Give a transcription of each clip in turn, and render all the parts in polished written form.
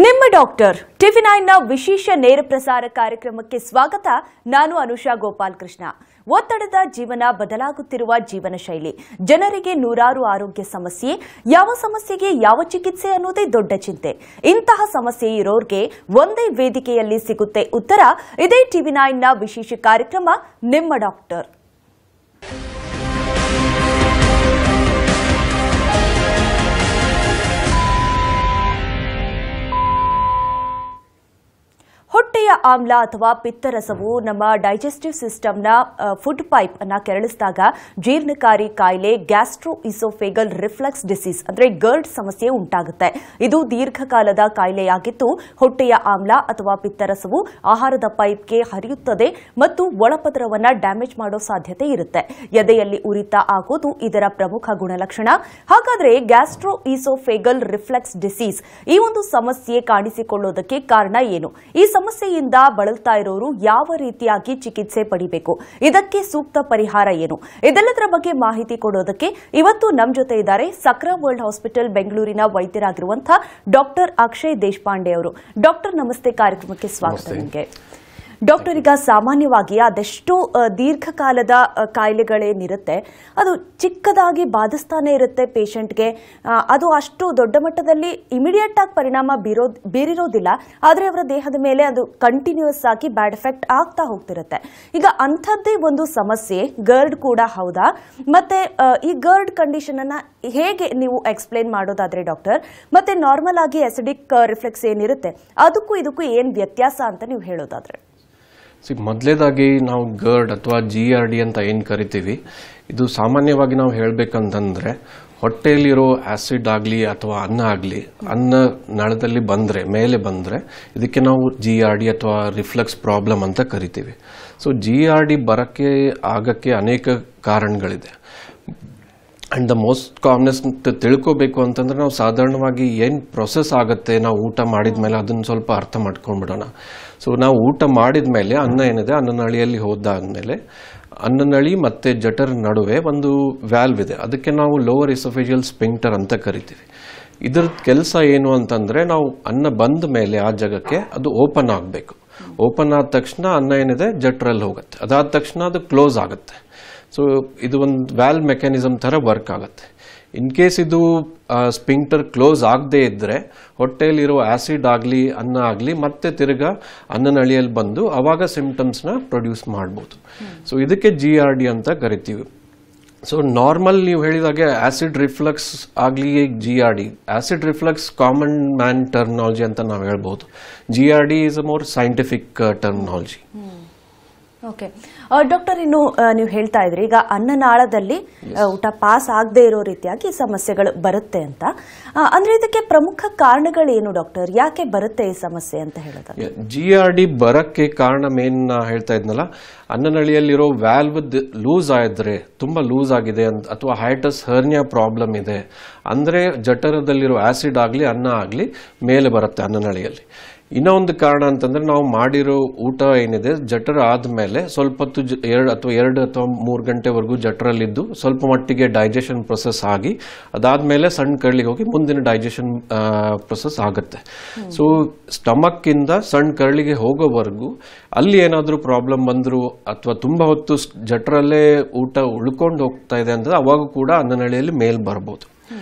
ನಿಮ್ಮ ಡಾಕ್ಟರ್ ಟಿವಿ9 ನ ವಿಶೇಷ ನೇರ ಪ್ರಸಾರ ಕಾರ್ಯಕ್ರಮಕ್ಕೆ ಸ್ವಾಗತ. ನಾನು ಅನುಷಾ ಗೋಪಾಲ್ ಕೃಷ್ಣ. ಒತ್ತಡದ ಜೀವನ, ಬದಲಾಗುತ್ತಿರುವ ಜೀವನ ಶೈಲಿ, ಜನರಿಗೆ ನೂರಾರು ಆರೋಗ್ಯ ಸಮಸ್ಯೆ, ಯಾವ ಸಮಸ್ಯೆಗೆ ಯಾವ ಚಿಕಿತ್ಸೆ ಅನ್ನೋದೇ ದೊಡ್ಡ ಚಿಂತೆ. ಇಂತಹ ಸಮಸ್ಯೆ ಇರೋರ್ಗೆ ಒಂದೇ ವೇದಿಕೆಯಲ್ಲಿ ಸಿಗುತ್ತೆ ಉತ್ತರ. ಇದೇ ಟಿವಿ9 ನ ವಿಶೇಷ ಕಾರ್ಯಕ್ರಮ ನಿಮ್ಮ ಡಾಕ್ಟರ್. ಹೊಟ್ಟೆಯ ಆಮ್ಲ ಅಥವಾ ಪಿತ್ತರಸವು ನಮ್ಮ ಡೈಜೆಸ್ಟಿವ್ ಸಿಸ್ಟಮ್ನ ಫುಡ್ ಪೈಪ್ ಅನ್ನು ಕೆರಳಿಸಿದಾಗ ಜೀರ್ಣಕಾರಿ ಕಾಯಿಲೆ, ಗ್ಯಾಸ್ಟ್ರೋಇಸೋಫೇಗಲ್ ರಿಫ್ಲಕ್ಸ್ ಡಿಸೀಸ್ ಅಂದರೆ ಗರ್ಡ್ ಸಮಸ್ಯೆ ಉಂಟಾಗುತ್ತೆ. ಇದು ದೀರ್ಘಕಾಲದ ಕಾಯಿಲೆಯಾಗಿದ್ದು, ಹೊಟ್ಟೆಯ ಆಮ್ಲ ಅಥವಾ ಪಿತ್ತರಸವು ಆಹಾರದ ಪೈಪ್ಗೆ ಹರಿಯುತ್ತದೆ ಮತ್ತು ಒಳಪದರವನ್ನು ಡ್ಯಾಮೇಜ್ ಮಾಡೋ ಸಾಧ್ಯತೆ ಇರುತ್ತೆ. ಎದೆಯಲ್ಲಿ ಉರಿತ ಆಗೋದು ಇದರ ಪ್ರಮುಖ ಗುಣಲಕ್ಷಣ. ಹಾಗಾದರೆ ಗ್ಯಾಸ್ಟ್ರೋಇಸೋಫೇಗಲ್ ರಿಫ್ಲಕ್ಸ್ ಡಿಸೀಸ್ ಈ ಒಂದು ಸಮಸ್ಯೆ ಕಾಣಿಸಿಕೊಳ್ಳೋದಕ್ಕೆ ಕಾರಣ ಏನು? ಈ ಸಮಸ್ಯೆಯಿಂದ ಬಳಲ್ತಾ ಇರೋರು ಯಾವ ರೀತಿಯಾಗಿ ಚಿಕಿತ್ಸೆ ಪಡಿಬೇಕು? ಇದಕ್ಕೆ ಸೂಕ್ತ ಪರಿಹಾರ ಏನು? ಇದೆಲ್ಲದರ ಬಗ್ಗೆ ಮಾಹಿತಿ ಕೊಡೋದಕ್ಕೆ ಇವತ್ತು ನಮ್ಮ ಜೊತೆ ಇದ್ದಾರೆ ಸಕ್ರಾ ವರ್ಲ್ಡ್ ಹಾಸ್ಪಿಟಲ್ ಬೆಂಗಳೂರಿನ ವೈದ್ಯರಾಗಿರುವಂತಹ ಡಾಕ್ಟರ್ ಅಕ್ಷಯ್ ದೇಶಪಾಂಡೆ ಅವರು. ಡಾಕ್ಟರ್ ನಮಸ್ತೆ, ಕಾರ್ಯಕ್ರಮಕ್ಕೆ ಸ್ವಾಗತ. ನಿಮಗೆ ಡಾಕ್ಟರ್, ಈಗ ಸಾಮಾನ್ಯವಾಗಿ ಅದೆಷ್ಟೋ ದೀರ್ಘಕಾಲದ ಕಾಯಿಲೆಗಳೇನಿರುತ್ತೆ ಅದು ಚಿಕ್ಕದಾಗಿ ಬಾಧಿಸ್ತಾನೆ ಇರುತ್ತೆ ಪೇಷಂಟ್ಗೆ. ಅದು ಅಷ್ಟು ದೊಡ್ಡ ಮಟ್ಟದಲ್ಲಿ ಇಮಿಡಿಯೇಟ್ ಆಗಿ ಪರಿಣಾಮ ಬೀರಿರೋದಿಲ್ಲ, ಆದರೆ ಅವರ ದೇಹದ ಮೇಲೆ ಅದು ಕಂಟಿನ್ಯೂಸ್ ಆಗಿ ಬ್ಯಾಡ್ ಎಫೆಕ್ಟ್ ಆಗ್ತಾ ಹೋಗ್ತಿರುತ್ತೆ. ಈಗ ಅಂಥದ್ದೇ ಒಂದು ಸಮಸ್ಯೆ ಗರ್ಡ್ ಕೂಡ ಹೌದಾ? ಮತ್ತೆ ಈ ಗರ್ಡ್ ಕಂಡೀಷನ್ ಅನ್ನ ಹೇಗೆ ನೀವು ಎಕ್ಸ್ಪ್ಲೇನ್ ಮಾಡೋದಾದ್ರೆ ಡಾಕ್ಟರ್, ಮತ್ತೆ ನಾರ್ಮಲ್ ಆಗಿ ಅಸಿಡಿಕ್ ರಿಫ್ಲೆಕ್ಸ್ ಏನಿರುತ್ತೆ ಅದಕ್ಕೂ ಇದಕ್ಕೂ ಏನ್ ವ್ಯತ್ಯಾಸ ಅಂತ ನೀವು ಹೇಳೋದಾದ್ರೆ? ಮೊದಲೇದಾಗಿ ನಾವು ಗರ್ಡ್ ಅಥವಾ GERD ಅಂತ ಏನು ಕರಿತೀವಿ, ಇದು ಸಾಮಾನ್ಯವಾಗಿ ನಾವು ಹೇಳಬೇಕಂತಂದ್ರೆ ಹೊಟ್ಟೆಯಲ್ಲಿರೋ ಆಸಿಡ್ ಆಗಲಿ ಅಥವಾ ಅನ್ನ ಆಗಲಿ, ಅನ್ನ ನಳದಲ್ಲಿ ಬಂದರೆ, ಮೇಲೆ ಬಂದರೆ ಇದಕ್ಕೆ ನಾವು GERD ಅಥವಾ ರಿಫ್ಲಕ್ಸ್ ಪ್ರಾಬ್ಲಮ್ ಅಂತ ಕರಿತೀವಿ. ಸೊ GERD ಆಗಕ್ಕೆ ಅನೇಕ ಕಾರಣಗಳಿದೆ. ಆ್ಯಂಡ್ ದ ಮೋಸ್ಟ್ ಕಾಮನೆಸ್ಟ್ ತಿಳ್ಕೋಬೇಕು ಅಂತಂದ್ರೆ ನಾವು ಸಾಧಾರಣವಾಗಿ ಏನು ಪ್ರೊಸೆಸ್ ಆಗುತ್ತೆ ನಾವು ಊಟ ಮಾಡಿದ ಮೇಲೆ ಅದನ್ನು ಸ್ವಲ್ಪ ಅರ್ಥ ಮಾಡ್ಕೊಂಡ್ಬಿಡೋಣ. ಸೊ ನಾವು ಊಟ ಮಾಡಿದ ಮೇಲೆ ಅನ್ನ ಏನಿದೆ, ಅನ್ನನಳಿಯಲ್ಲಿ ಹೋದಾದ್ಮೇಲೆ ಅನ್ನನಳಿ ಮತ್ತು ಜಠರ ನಡುವೆ ಒಂದು ವ್ಯಾಲ್ವ್ ಇದೆ, ಅದಕ್ಕೆ ನಾವು ಲೋವರ್ ಇಸೋಫೇಜಿಯಲ್ ಸ್ಪಿಂಕ್ಟರ್ ಅಂತ ಕರಿತೀವಿ. ಇದ್ರ ಕೆಲಸ ಏನು ಅಂತಂದರೆ, ನಾವು ಅನ್ನ ಬಂದ ಮೇಲೆ ಆ ಜಾಗಕ್ಕೆ ಅದು ಓಪನ್ ಆಗಬೇಕು. ಓಪನ್ ಆದ ತಕ್ಷಣ ಅನ್ನ ಏನಿದೆ ಜಠರಲ್ಲಿ ಹೋಗುತ್ತೆ, ಅದಾದ ತಕ್ಷಣ ಅದು ಕ್ಲೋಸ್ ಆಗುತ್ತೆ. ಸೊ ಇದು ಒಂದು ವ್ಯಾಲ್ವ್ ಮೆಕ್ಯಾನಿಸಮ್ ಥರ ವರ್ಕ್ ಆಗುತ್ತೆ. ಇನ್ ಕೇಸ್ ಇದು ಸ್ಪಿಂಕ್ಟರ್ ಕ್ಲೋಸ್ ಆಗದೇ ಇದ್ದರೆ ಹೊಟ್ಟೆಯಲ್ಲಿರೋ ಆಸಿಡ್ ಆಗಲಿ ಅನ್ನ ಆಗಲಿ ಮತ್ತೆ ತಿರ್ಗಾ ಅನ್ನನಳಿಯಲ್ಲಿ ಬಂದು ಅವಾಗ ಸಿಂಪ್ಟಮ್ಸ್ನ ಪ್ರೊಡ್ಯೂಸ್ ಮಾಡ್ಬೋದು. ಸೊ ಇದಕ್ಕೆ GERD ಅಂತ ಕರಿತೀವಿ. ಸೊ ನಾರ್ಮಲ್ ನೀವು ಹೇಳಿದಾಗೆ ಆಸಿಡ್ ರಿಫ್ಲಕ್ಸ್ ಆಗಲಿ GERD, acid reflex common man terminology ಅಂತ ನಾವು ಹೇಳ್ಬೋದು. GERD is a more scientific terminology. Okay doctor, ಇನ್ನು ನೀವು ಹೇಳ್ತಾ ಇದ್ರಿ ಈಗ ಅನ್ನನಾಳದಲ್ಲಿ ಊಟ ಪಾಸ್ ಆಗದೆ ಇರೋ ರೀತಿಯಾಗಿ ಸಮಸ್ಯೆಗಳು ಬರುತ್ತೆ ಅಂತ. ಅಂದ್ರೆ ಇದಕ್ಕೆ ಪ್ರಮುಖ ಕಾರಣಗಳೇನು ಡಾಕ್ಟರ್? ಯಾಕೆ ಬರುತ್ತೆ ಈ ಸಮಸ್ಯೆ ಅಂತ ಹೇಳೋದು? GERD ಬರಕ್ಕೆ ಕಾರಣ ಮೇನ್ ಹೇಳ್ತಾ ಇದ್ನಲ್ಲ, ಅನ್ನನಳಿಯಲ್ಲಿರೋ ವ್ಯಾಲ್ವ್ ಲೂಸ್ ಆಗಿದ್ರೆ, ತುಂಬಾ ಲೂಸ್ ಆಗಿದೆ ಅಥವಾ ಹೈಟಸ್ ಹರ್ನಿಯಾ ಪ್ರಾಬ್ಲಮ್ ಇದೆ ಅಂದ್ರೆ ಜಠರದಲ್ಲಿರೋ ಆಸಿಡ್ ಆಗಲಿ ಅನ್ನ ಆಗಲಿ ಮೇಲೆ ಬರುತ್ತೆ ಅನ್ನನಳಿಯಲ್ಲಿ. ಇನ್ನೂ ಒಂದು ಕಾರಣ ಅಂತಂದ್ರೆ ನಾವು ಮಾಡಿರೋ ಊಟ ಏನಿದೆ ಜಠರ ಆದ್ಮೇಲೆ ಸ್ವಲ್ಪ ಹೊತ್ತು 2 ಅಥವಾ 3 ಗಂಟೆವರೆಗೂ ಜಠರಲ್ಲಿದ್ದು ಸ್ವಲ್ಪ ಮಟ್ಟಿಗೆ ಡೈಜೆಷನ್ ಪ್ರೊಸೆಸ್ ಆಗಿ ಅದಾದ್ಮೇಲೆ ಸಣ್ಣ ಕರಳಿಗೆ ಹೋಗಿ ಮುಂದಿನ ಡೈಜೆಷನ್ ಪ್ರೊಸೆಸ್ ಆಗುತ್ತೆ. ಸೊ ಸ್ಟಮಕ್ ಇಂದ ಸಣ್ಣ ಕರಳಿಗೆ ಹೋಗೋವರೆಗೂ ಅಲ್ಲಿ ಏನಾದರೂ ಪ್ರಾಬ್ಲಮ್ ಬಂದ್ರು ಅಥವಾ ತುಂಬಾ ಹೊತ್ತು ಜಠರಲ್ಲೇ ಊಟ ಉಳ್ಕೊಂಡು ಹೋಗ್ತಾ ಇದೆ ಅಂದ್ರೆ ಅವಾಗ ಕೂಡ ಅನ್ನನಳಿಯಲ್ಲಿ ಮೇಲ್ ಬರ್ಬೋದು.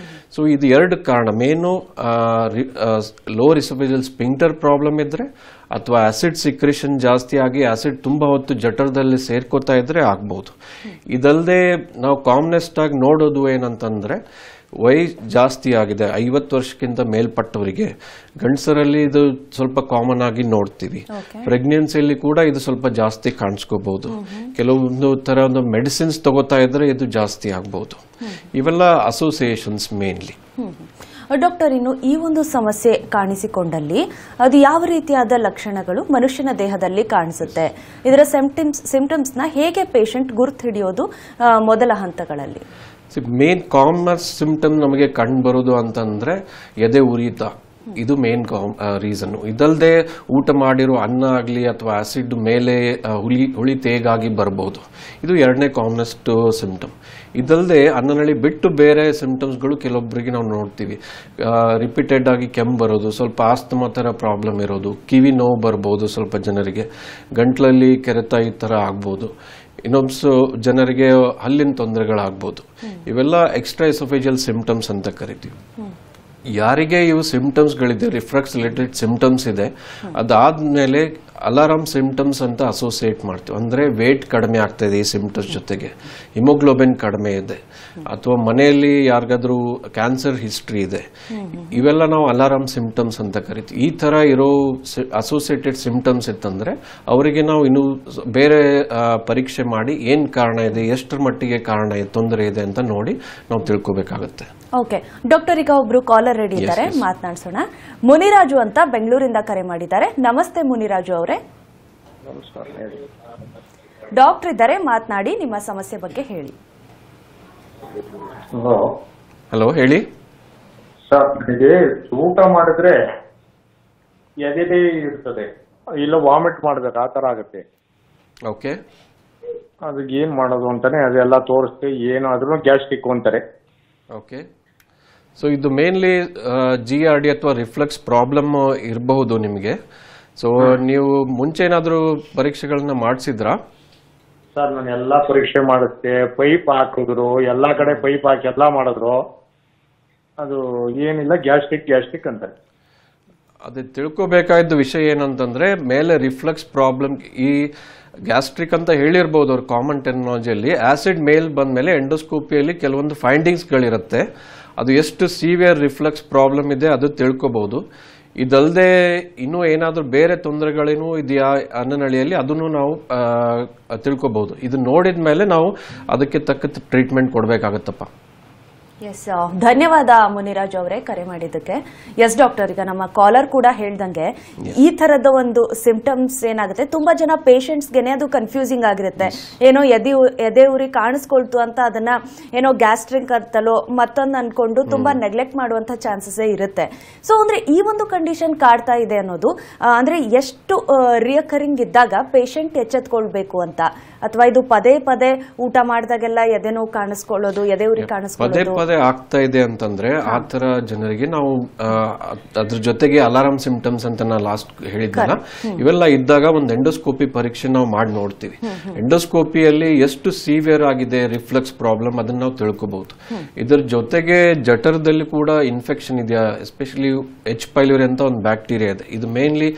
ಸೊ ಇದು 2 ಕಾರಣ main, lower oesophageal sphincter problem ಇದ್ರೆ ಅಥವಾ ಆಸಿಡ್ ಸಿಕ್ರೇಷನ್ ಜಾಸ್ತಿ ಆಗಿ ಆಸಿಡ್ ತುಂಬಾ ಹೊತ್ತು ಜಠರದಲ್ಲಿ ಸೇರ್ಕೋತಾ ಇದ್ರೆ ಆಗ್ಬಹುದು. ಇದಲ್ಲದೆ ನಾವು ಕಾಮನೆಸ್ಟ್ ಆಗಿ ನೋಡೋದು ಏನಂತಂದ್ರೆ, ಜಾಸ್ತಿ ಆಗಿದೆ 50 ವರ್ಷಕ್ಕಿಂತ ಮೇಲ್ಪಟ್ಟವರಿಗೆ, ಗಂಡಸರಲ್ಲಿ ಇದು ಸ್ವಲ್ಪ ಕಾಮನ್ ಆಗಿ ನೋಡ್ತೀವಿ. ಪ್ರೆಗ್ನೆನ್ಸಿಯಲ್ಲಿ ಕೂಡ ಇದು ಸ್ವಲ್ಪ ಜಾಸ್ತಿ ಕಾಣಿಸ್ಕೋಬಹುದು. ಕೆಲವೊಂದು ತರ ಒಂದು ಮೆಡಿಸಿನ್ಸ್ ತಗೋತಾ ಇದ್ರೆ ಇದು ಜಾಸ್ತಿ ಆಗಬಹುದು. ಇವೆಲ್ಲ ಅಸೋಸಿಯೇಷನ್ಸ್ ಮೇನ್ಲಿ. ಡಾಕ್ಟರ್, ಇನ್ನು ಈ ಒಂದು ಸಮಸ್ಯೆ ಕಾಣಿಸಿಕೊಂಡಲ್ಲಿ ಅದು ಯಾವ ರೀತಿಯಾದ ಲಕ್ಷಣಗಳು ಮನುಷ್ಯನ ದೇಹದಲ್ಲಿ ಕಾಣಿಸುತ್ತೆ? ಇದರ ಸಿಂಪ್ಟಮ್ಸ್ ನ ಹೇಗೆ ಪೇಷಂಟ್ ಗುರ್ತು ಹಿಡಿಯೋದು ಮೊದಲ ಹಂತಗಳಲ್ಲಿ? ಮೇನ್ ಕಾಮನ್ ಸಿಂಪ್ಟಮ್ ನಮಗೆ ಕಂಡು ಬರೋದು ಅಂತಂದ್ರೆ ಎದೆ ಉರಿತ, ಇದು ಮೇನ್ ರೀಸನ್. ಇದಲ್ಲದೆ ಊಟ ಮಾಡಿರೋ ಅನ್ನ ಆಗಲಿ ಅಥವಾ ಆಸಿಡ್ ಮೇಲೆ ಹುಳಿ ತೇಗಾಗಿ ಬರಬಹುದು. ಇದು ಎರಡನೇ ಕಾಮನೆಸ್ಟ್ ಸಿಂಪ್ಟಮ್. ಇದಲ್ಲದೆ ಅನ್ನನಳಿ ಬಿಟ್ಟು ಬೇರೆ ಸಿಂಪ್ಟಮ್ಸ್ಗಳು ಕೆಲವೊಬ್ಬರಿಗೆ ನಾವು ನೋಡ್ತೀವಿ. ರಿಪೀಟೆಡ್ ಆಗಿ ಕೆಮ್ಮು ಬರೋದು, ಸ್ವಲ್ಪ ಆಸ್ತಮಾ ಥರ ಪ್ರಾಬ್ಲಮ್ ಇರೋದು, ಕಿವಿ ನೋವು ಬರ್ಬೋದು, ಸ್ವಲ್ಪ ಜನರಿಗೆ ಗಂಟ್ಲಲ್ಲಿ ಕೆರೆತ ಈ ಥರ ಆಗ್ಬೋದು, ಇನ್ನೊಬ್ಬ ಜನರಿಗೆ ಹಲ್ಲಿನ ತೊಂದರೆಗಳಾಗ್ಬೋದು. ಇವೆಲ್ಲ ಎಕ್ಸ್ಟ್ರಾ ಎಸೋಫೇಜಿಯಲ್ ಸಿಂಪ್ಟಮ್ಸ್ ಅಂತ ಕರಿತೀವಿ. ಯಾರಿಗೆ ಇವು ಸಿಂಪ್ಟಮ್ಸ್ಗಳಿದೆ, ರಿಫ್ಲಕ್ಸ್ ರಿಲೇಟೆಡ್ ಸಿಂಪ್ಟಮ್ಸ್ ಇದೆ, ಅದಾದ್ಮೇಲೆ ಅಲಾರಾಮ್ ಸಿಂಪ್ಟಮ್ಸ್ ಅಂತ ಅಸೋಸಿಯೇಟ್ ಮಾಡ್ತೀವಿ. ಅಂದ್ರೆ ವೇಟ್ ಕಡಿಮೆ ಆಗ್ತಾ ಇದೆ ಈ ಸಿಂಪ್ಟಮ್ಸ್ ಜೊತೆಗೆ, ಹಿಮೋಗ್ಲೋಬಿನ್ ಕಡಿಮೆ ಇದೆ, ಅಥವಾ ಮನೆಯಲ್ಲಿ ಯಾರಿಗಾದ್ರೂ ಕ್ಯಾನ್ಸರ್ ಹಿಸ್ಟ್ರಿ ಇದೆ, ಇವೆಲ್ಲ ನಾವು ಅಲಾರಾಮ್ ಸಿಂಪ್ಟಮ್ಸ್ ಅಂತ ಕರಿತೀವಿ. ಈ ತರ ಇರೋ ಅಸೋಸಿಯೇಟೆಡ್ ಸಿಂಪ್ಟಮ್ಸ್ ಇತ್ತಂದ್ರೆ ಅವರಿಗೆ ನಾವು ಇನ್ನು ಬೇರೆ ಪರೀಕ್ಷೆ ಮಾಡಿ ಏನ್ ಕಾರಣ ಇದೆ, ಎಷ್ಟರ ಮಟ್ಟಿಗೆ ಕಾರಣ ಇದೆ, ತೊಂದರೆ ಇದೆ ಅಂತ ನೋಡಿ ನಾವು ತಿಳ್ಕೊಬೇಕಾಗತ್ತೆ. ಓಕೆ ಡಾಕ್ಟರ್, ಈಗ ಒಬ್ರು ಕಾಲರ್ ರೆಡಿ ಇದ್ದಾರೆ, ಮಾತನಾಡ್ಸೋಣ. ಮುನಿರಾಜು ಅಂತ ಬೆಂಗಳೂರಿಂದ ಕರೆ ಮಾಡಿದ್ದಾರೆ. ನಮಸ್ತೆ ಮುನಿರಾಜು ಅವರೇ. ಡಾಕ್ಟರ್ ಇದ್ದಾರೆ, ಮಾತನಾಡಿ, ನಿಮ್ಮ ಸಮಸ್ಯೆ ಬಗ್ಗೆ ಹೇಳಿ. ಹಲೋ, ಹೇಳಿ ಸರ್. ನನಗೆ ಊಟ ಮಾಡಿದ್ರೆ ಎದೆ ಇರ್ತದೆ, ಇಲ್ಲ ವಾಮಿಟ್ ಮಾಡ್ಬೇಕು, ಆ ತರ ಆಗುತ್ತೆ. ಓಕೆ, ಅದಕ್ಕೆ ಏನ್ ಮಾಡೋದು ಅಂತಾನೆ ಅದೆಲ್ಲ ತೋರಿಸ್ತೆ, ಏನಾದ್ರೂ ಗ್ಯಾಸ್ಟ್ರಿಕ್ ಅಂತಾರೆ. ಓಕೆ, ಸೊ ಇದು ಮೇನ್ಲಿ GERD ಅಥವಾ ರಿಫ್ಲಕ್ಸ್ ಪ್ರಾಬ್ಲಮ್ ಇರಬಹುದು ನಿಮಗೆ. ಸೊ ನೀವು ಮುಂಚೆ ಏನಾದರೂ ಪರೀಕ್ಷೆಗಳನ್ನ ಮಾಡಿಸಿದ್ರಾ? ಸರ್, ನಾನು ಎಲ್ಲಾ ಪರೀಕ್ಷೆ ಮಾಡಿಸ್ದೆ, ಪೈಪ್ ಹಾಕಿದ್ರು, ಎಲ್ಲಾ ಕಡೆ ಪೈಪ್ ಹಾಕಿ ಎಲ್ಲಾ ಮಾಡಿದ್ರು, ಅದು ಏನಿಲ್ಲ, ಗ್ಯಾಸ್ಟ್ರಿಕ್ ಅಂತಾರೆ. ಅದು ತಿಳ್ಕೊಬೇಕಾದ ವಿಷಯ ಏನಂತಂದ್ರೆ, ಮೇಲೆ ರಿಫ್ಲಕ್ಸ್ ಪ್ರಾಬ್ಲಮ್, ಈ ಗ್ಯಾಸ್ಟ್ರಿಕ್ ಅಂತ ಹೇಳಿರ್ಬೋದು ಅವ್ರ ಕಾಮನ್ ಟರ್ಮಿನಾಲಜಿಯಲ್ಲಿ. ಆಸಿಡ್ ಮೇಲ್ ಬಂದ್ಮೇಲೆ ಎಂಡೋಸ್ಕೋಪಿಯಲ್ಲಿ ಕೆಲವೊಂದು ಫೈಂಡಿಂಗ್ಸ್ಗಳಿರುತ್ತೆ. ಅದು ಎಷ್ಟು ಸಿವಿಯರ್ ರಿಫ್ಲಕ್ಸ್ ಪ್ರಾಬ್ಲಮ್ ಇದೆ ಅದು ತಿಳ್ಕೊಬಹುದು. ಇದಲ್ಲದೆ ಇನ್ನೂ ಏನಾದರೂ ಬೇರೆ ತೊಂದರೆಗಳೇನೂ ಇದೆಯಾ ಅನ್ನನಳಿಯಲ್ಲಿ ಅದನ್ನು ನಾವು ತಿಳ್ಕೊಬಹುದು. ಇದು ನೋಡಿದ ಮೇಲೆ ನಾವು ಅದಕ್ಕೆ ತಕ್ಕ ಟ್ರೀಟ್ಮೆಂಟ್ ಕೊಡಬೇಕಾಗತ್ತಪ್ಪ. ಎಸ್, ಧನ್ಯವಾದ ಮುನಿರಾಜ್ ಅವರೇ ಕರೆ ಮಾಡಿದ್ದಕ್ಕೆ. ಎಸ್ ಡಾಕ್ಟರ್, ಈಗ ನಮ್ಮ ಕಾಲರ್ ಕೂಡ ಹೇಳ್ದಂಗೆ ಈ ತರದ ಒಂದು ಸಿಂಪ್ಟಮ್ಸ್ ಏನಾಗುತ್ತೆ, ತುಂಬಾ ಜನ ಪೇಷಂಟ್ಸ್ಗೆನೆ ಅದು ಕನ್ಫ್ಯೂಸಿಂಗ್ ಆಗಿರುತ್ತೆ. ಏನೋ ಎದೆ ಉರಿ ಕಾಣಿಸ್ಕೊಳ್ತು ಅಂತ ಅದನ್ನ ಏನೋ ಗ್ಯಾಸ್ಟ್ರಿಕ್ ಅಂತಲೋ ಮತ್ತೊಂದು ಅನ್ಕೊಂಡು ತುಂಬಾ ನೆಗ್ಲೆಕ್ಟ್ ಮಾಡುವಂತ ಚಾನ್ಸಸ್ ಇರುತ್ತೆ. ಸೊ ಅಂದ್ರೆ ಈ ಒಂದು ಕಂಡೀಷನ್ ಕಾಡ್ತಾ ಇದೆ ಅನ್ನೋದು, ಅಂದ್ರೆ ಎಷ್ಟು ರಿಯಕರಿಂಗ್ ಇದ್ದಾಗ ಪೇಷಂಟ್ ಎಚ್ಚೆತ್ಕೊಳ್ಬೇಕು ಅಂತ, ಅಥವಾ ಇದು ಪದೇ ಪದೇ ಊಟ ಮಾಡಿದಾಗೆಲ್ಲ ಎದೆ ನೋವು ಕಾಣಿಸ್ಕೊಳ್ಳೋದು, ಎದೆ ಉರಿ ಕಾಣಿಸ್ಕೊಳ್ಳೋದು ಆಗ್ತಾ ಇದೆ ಅಂತಂದ್ರೆ ಆ ತರ ಜನರಿಗೆ ನಾವು ಅದ್ರ ಜೊತೆಗೆ ಅಲಾರಾಮ್ ಸಿಂಪ್ಟಮ್ಸ್ ಅಂತ ನಾ ಲಾಸ್ಟ್ ಹೇಳಿದ್ನಲ್ಲ, ಇವೆಲ್ಲ ಇದ್ದಾಗ ಒಂದು ಎಂಡೋಸ್ಕೋಪಿ ಪರೀಕ್ಷೆ ನಾವು ಮಾಡಿ ನೋಡ್ತೀವಿ. ಎಂಡೋಸ್ಕೋಪಿಯಲ್ಲಿ ಎಷ್ಟು ಸಿವಿಯರ್ ಆಗಿದೆ ರಿಫ್ಲಕ್ಸ್ ಪ್ರಾಬ್ಲಮ್ ಅದನ್ನ ನಾವು ತಿಳ್ಕೋಬಹುದು. ಇದ್ರ ಜೊತೆಗೆ ಜಠರದಲ್ಲಿ ಕೂಡ ಇನ್ಫೆಕ್ಷನ್ ಇದೆಯಾ, ಎಸ್ಪೆಷಲಿ H. pylori ಅಂತ ಒಂದು ಬ್ಯಾಕ್ಟೀರಿಯಾ ಇದೆ. ಇದು ಮೇನ್ಲಿ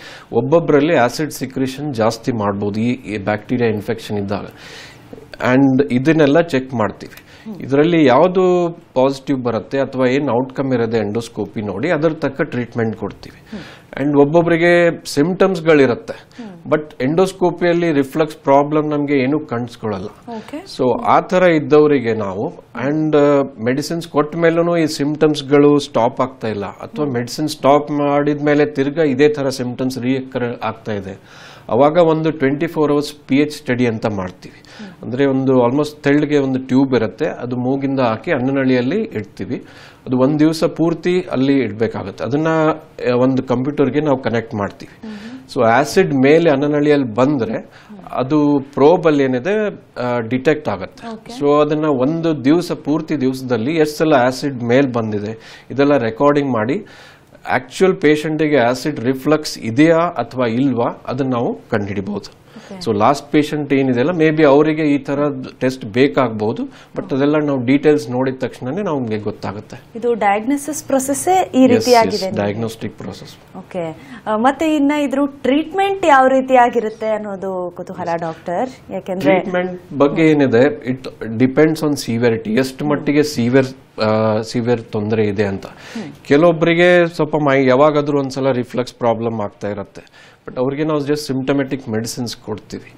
ಒಬ್ಬೊಬ್ಬರಲ್ಲಿ ಆಸಿಡ್ ಸಿಕ್ರೇಷನ್ ಜಾಸ್ತಿ ಮಾಡಬಹುದು ಈ ಬ್ಯಾಕ್ಟೀರಿಯಾ ಇನ್ಫೆಕ್ಷನ್ ಇದ್ದಾಗ. ಅಂಡ್ ಇದನ್ನೆಲ್ಲ ಚೆಕ್ ಮಾಡ್ತೀವಿ. ಇದರಲ್ಲಿ ಯಾವುದು ಪಾಸಿಟಿವ್ ಬರುತ್ತೆ ಅಥವಾ ಏನು ಔಟ್ಕಮ್ ಇರೋದೆ ಎಂಡೋಸ್ಕೋಪಿ ನೋಡಿ ಅದರ ತಕ್ಕ ಟ್ರೀಟ್ಮೆಂಟ್ ಕೊಡ್ತೀವಿ. ಅಂಡ್ ಒಬ್ಬೊಬ್ಬರಿಗೆ ಸಿಂಪ್ಟಮ್ಸ್ಗಳಿರುತ್ತೆ, ಬಟ್ ಎಂಡೋಸ್ಕೋಪಿಯಲ್ಲಿ ರಿಫ್ಲಕ್ಸ್ ಪ್ರಾಬ್ಲಮ್ ನಮಗೆ ಏನು ಕಾಣಿಸ್ಕೊಳ್ಳಲ್ಲ. ಸೊ ಆ ತರ ಇದ್ದವರಿಗೆ ನಾವು ಅಂಡ್ ಮೆಡಿಸಿನ್ಸ್ ಕೊಟ್ಟ ಮೇಲೂ ಈ ಸಿಂಪ್ಟಮ್ಸ್ಗಳು ಸ್ಟಾಪ್ ಆಗ್ತಾ ಇಲ್ಲ, ಅಥವಾ ಮೆಡಿಸಿನ್ ಸ್ಟಾಪ್ ಮಾಡಿದ್ಮೇಲೆ ತಿರ್ಗಾ ಇದೇ ತರ ಸಿಂಪ್ಟಮ್ಸ್ ರಿಯಕರ್ ಆಗ್ತಾ ಇದೆ, ಅವಾಗ ಒಂದು 24 hours pH ಸ್ಟಡಿ ಅಂತ ಮಾಡ್ತೀವಿ. ಅಂದ್ರೆ ಒಂದು ಆಲ್ಮೋಸ್ಟ್ ತೆಳ್ಳಗೆ ಒಂದು ಟ್ಯೂಬ್ ಇರುತ್ತೆ, ಅದು ಮೂಗಿಂದ ಹಾಕಿ ಅನ್ನನಳಿಯಲ್ಲಿ ಇಡ್ತೀವಿ. ಅದು ಒಂದು ದಿವಸ ಪೂರ್ತಿ ಅಲ್ಲಿ ಇಡಬೇಕಾಗುತ್ತೆ. ಅದನ್ನ ಒಂದು ಕಂಪ್ಯೂಟರ್ಗೆ ನಾವು ಕನೆಕ್ಟ್ ಮಾಡ್ತೀವಿ. ಸೊ ಆಸಿಡ್ ಮೇಲೆ ಅನ್ನನಳಿಯಲ್ಲಿ ಬಂದ್ರೆ ಅದು ಪ್ರೋಬ್ ಅಲ್ಲಿ ಏನಿದೆ ಡಿಟೆಕ್ಟ್ ಆಗುತ್ತೆ. ಸೊ ಅದನ್ನ ಒಂದು ಪೂರ್ತಿ ದಿವಸದಲ್ಲಿ ಎಷ್ಟು ಸಲ ಆಸಿಡ್ ಮೇಲ್ ಬಂದಿದೆ ಇದೆಲ್ಲ ರೆಕಾರ್ಡಿಂಗ್ ಮಾಡಿ ಆಕ್ಚುಯಲ್ ಪೇಷಂಟಿಗೆ ಆಸಿಡ್ ರಿಫ್ಲಕ್ಸ್ ಇದೆಯಾ ಅಥವಾ ಇಲ್ವಾ ಅದನ್ನ ನಾವು ಕಂಡುಹಿಡಿಬಹುದು. ಸೊ ಲಾಸ್ಟ್ ಪೇಷಂಟ್ ಏನಿದೆಲ್ಲ ಮೇ ಬಿ ಅವರಿಗೆ ಈ ತರ ಟೆಸ್ಟ್ ಬೇಕಾಗಬಹುದು, ಬಟ್ ಅದೆಲ್ಲ ನಾವು ಡೀಟೇಲ್ಸ್ ನೋಡಿದ ತಕ್ಷಣನೇ ನಮಗೆ ಗೊತ್ತಾಗುತ್ತೆ. ಇದು ಡಯಾಗ್ನೋಸಿಸ್ ಪ್ರೊಸೆಸ್ ಈ ರೀತಿಯಾಗಿದೆ, ಡಯಾಗ್ನೋಸ್ಟಿಕ್ ಪ್ರೊಸೆಸ್. ಓಕೆ, ಮತ್ತೆ ಇನ್ನ ಇದ್ರ ಟ್ರೀಟ್ಮೆಂಟ್ ಯಾವ ರೀತಿಯಾಗಿರುತ್ತೆ ಅನ್ನೋದು ಕುತೂಹಲ ಡಾಕ್ಟರ್. ಯಾಕೆಂದ್ರೆ ಟ್ರೀಟ್ಮೆಂಟ್ ಬಗ್ಗೆ ಏನಿದೆ, ಇಟ್ ಡಿಪೆಂಡ್ಸ್ ಆನ್ ಸಿವಿಯರಿಟಿ, ಎಷ್ಟು ಮಟ್ಟಿಗೆ ಸಿವಿಯರ್ ತೊಂದರೆ ಇದೆ ಅಂತ. ಕೆಲವೊಬ್ಬರಿಗೆ ಸ್ವಲ್ಪ ಯಾವಾಗಾದ್ರೂ ಒಂದ್ಸಲ ರಿಫ್ಲಕ್ಸ್ ಪ್ರಾಬ್ಲಮ್ ಆಗ್ತಾ ಇರುತ್ತೆ, ಬಟ್ ಅವ್ರಿಗೆ ನಾವು ಜಸ್ಟ್ ಸಿಂಪ್ಟಮೆಟಿಕ್ ಮೆಡಿಸಿನ್ಸ್ ಕೊಡ್ತೀವಿ.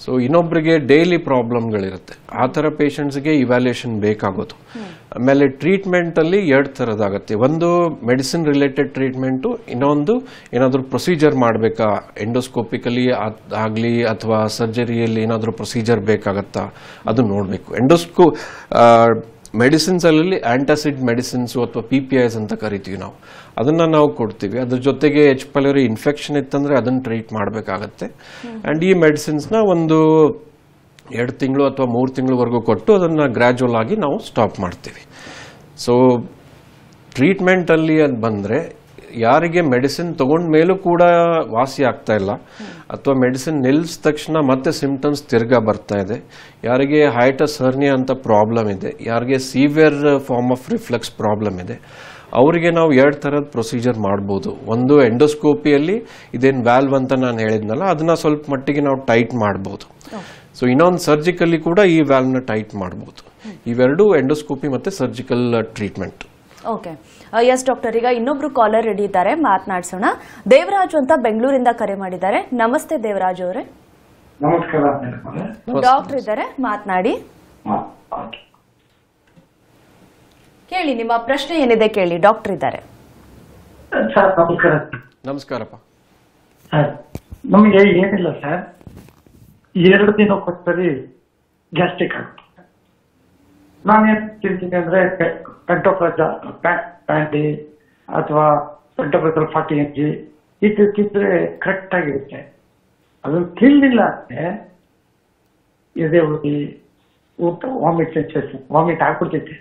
ಸೊ ಇನ್ನೊಬ್ಬರಿಗೆ ಡೈಲಿ ಪ್ರಾಬ್ಲಮ್ಗಳಿರುತ್ತೆ, ಆ ತರ ಪೇಷಂಟ್ಸ್ಗೆ ಇವ್ಯಾಲ್ಯೂಯೇಷನ್ ಬೇಕಾಗೋದು. ಆಮೇಲೆ ಟ್ರೀಟ್ಮೆಂಟ್ ಅಲ್ಲಿ 2 ತರದಾಗತ್ತೆ. ಒಂದು ಮೆಡಿಸಿನ್ ರಿಲೇಟೆಡ್ ಟ್ರೀಟ್ಮೆಂಟು, ಇನ್ನೊಂದು ಏನಾದರೂ ಪ್ರೊಸೀಜರ್ ಮಾಡಬೇಕಾ, ಎಂಡೋಸ್ಕೋಪಿಕಲಿ ಆಗಲಿ ಅಥವಾ ಸರ್ಜರಿಯಲ್ಲಿ ಏನಾದರೂ ಪ್ರೊಸೀಜರ್ ಬೇಕಾಗತ್ತಾ ಅದು ನೋಡಬೇಕು. ಮೆಡಿಸಿನ್ಸ್ ಅಲ್ಲಿ ಆಂಟಾಸಿಡ್ ಮೆಡಿಸಿನ್ಸ್ ಅಥವಾ PPIs ಅಂತ ಕರಿತೀವಿ ನಾವು, ಅದನ್ನ ನಾವು ಕೊಡ್ತೀವಿ. ಅದ್ರ ಜೊತೆಗೆ H. pylori ಇನ್ಫೆಕ್ಷನ್ ಇತ್ತಂದ್ರೆ ಅದನ್ನ ಟ್ರೀಟ್ ಮಾಡಬೇಕಾಗತ್ತೆ. ಅಂಡ್ ಈ ಮೆಡಿಸಿನ್ಸ್ ನ ಒಂದು 2 ತಿಂಗಳು ಅಥವಾ 3 ತಿಂಗಳವರೆಗೂ ಕೊಟ್ಟು ಅದನ್ನ ಗ್ರಾಜುವಲ್ ಆಗಿ ನಾವು ಸ್ಟಾಪ್ ಮಾಡ್ತೀವಿ. ಸೊ ಟ್ರೀಟ್ಮೆಂಟ್ ಅಲ್ಲಿ ಅದು ಬಂದ್ರೆ ಯಾರಿಗೆ ಮೆಡಿಸಿನ್ ತಗೊಂಡ ಮೇಲೂ ಕೂಡ ವಾಸಿ ಆಗ್ತಾ ಇಲ್ಲ ಅಥವಾ ಮೆಡಿಸಿನ್ ನಿಲ್ಲಿಸಿದ ತಕ್ಷಣ ಮತ್ತೆ ಸಿಂಪ್ಟಮ್ಸ್ ತಿರ್ಗಾ ಬರ್ತಾ ಇದೆ, ಯಾರಿಗೆ ಹೈಟಸ್ ಹರ್ನಿಯಾ ಅಂತ ಪ್ರಾಬ್ಲಮ್ ಇದೆ, ಯಾರಿಗೆ severe form of reflux problem ಇದೆ, ಅವರಿಗೆ ನಾವು 2 ಥರದ ಪ್ರೊಸೀಜರ್ ಮಾಡ್ಬೋದು. ಒಂದು ಎಂಡೋಸ್ಕೋಪಿಯಲ್ಲಿ ಇದೇನು ವ್ಯಾಲ್ವ್ ಅಂತ ನಾನು ಹೇಳಿದ್ನಲ್ಲ ಅದನ್ನ ಸ್ವಲ್ಪ ಮಟ್ಟಿಗೆ ನಾವು ಟೈಟ್ ಮಾಡ್ಬೋದು. ಸೊ ಇನ್ನೊಂದು ಸರ್ಜಿಕಲ್ಲಿ ಕೂಡ ಈ ವ್ಯಾಲ್ವ್ನ ಟೈಟ್ ಮಾಡ್ಬೋದು. ಇವೆರಡು ಎಂಡೋಸ್ಕೋಪಿ ಮತ್ತೆ surgical treatment. Okay, yes doctor, ಈಗ ಇನ್ನೊಬ್ರು ಕಾಲರ್ ರೆಡಿ ಇದ್ದಾರೆ, ಮಾತನಾಡ್ಸೋಣ. ದೇವರಾಜು ಅಂತ ಬೆಂಗಳೂರಿಂದ ಕರೆ ಮಾಡಿದ್ದಾರೆ. ನಮಸ್ತೆ ದೇವರಾಜು ಅವರೇ. ನಮಸ್ಕಾರ. ಡಾಕ್ಟರ್ ಇದ್ದಾರೆ, ಮಾತನಾಡಿ. ಕೇಳಿ, ನಿಮ್ಮ ಪ್ರಶ್ನೆ ಏನಿದೆ ಕೇಳಿ, ಡಾಕ್ಟರ್ ಇದ್ದಾರೆ. ಸರ್ ನಮಸ್ಕಾರ. ನಮಸ್ಕಾರಪ್ಪ. ಸರ್ ನಮಗೆ ಏನಿಲ್ಲ ಸರ್, 2 ದಿನಕ್ಕೊಂದ್ಸರಿ ಗ್ಯಾಸ್ಟ್ರಿಕ್ ಆಗುತ್ತೆ. ನಾನೇನ್ ತಿಂತೀನಿ ಅಂದ್ರೆ ಪೆಂಟೋಪ್ರಜಾಲ್ ಪ್ಯಾಂಟಿ ಅಥವಾ ಪೆಂಟೋಪ್ರಜಾಲ್ 40 mg ಇದು ತಿಂದ್ರೆ ಕರೆಕ್ಟ್ ಆಗಿರುತ್ತೆ. ಅದನ್ನ ತಿನ್ಲಿಲ್ಲ ಅಂದ್ರೆ ಎದೆ ಉರಿ, ಊಟ, ವಾಮಿಟ್ ಸೆನ್ಸೇಷನ್, ವಾಮಿಟ್ ಆಗ್ಬಿಡ್ತೈತೆ,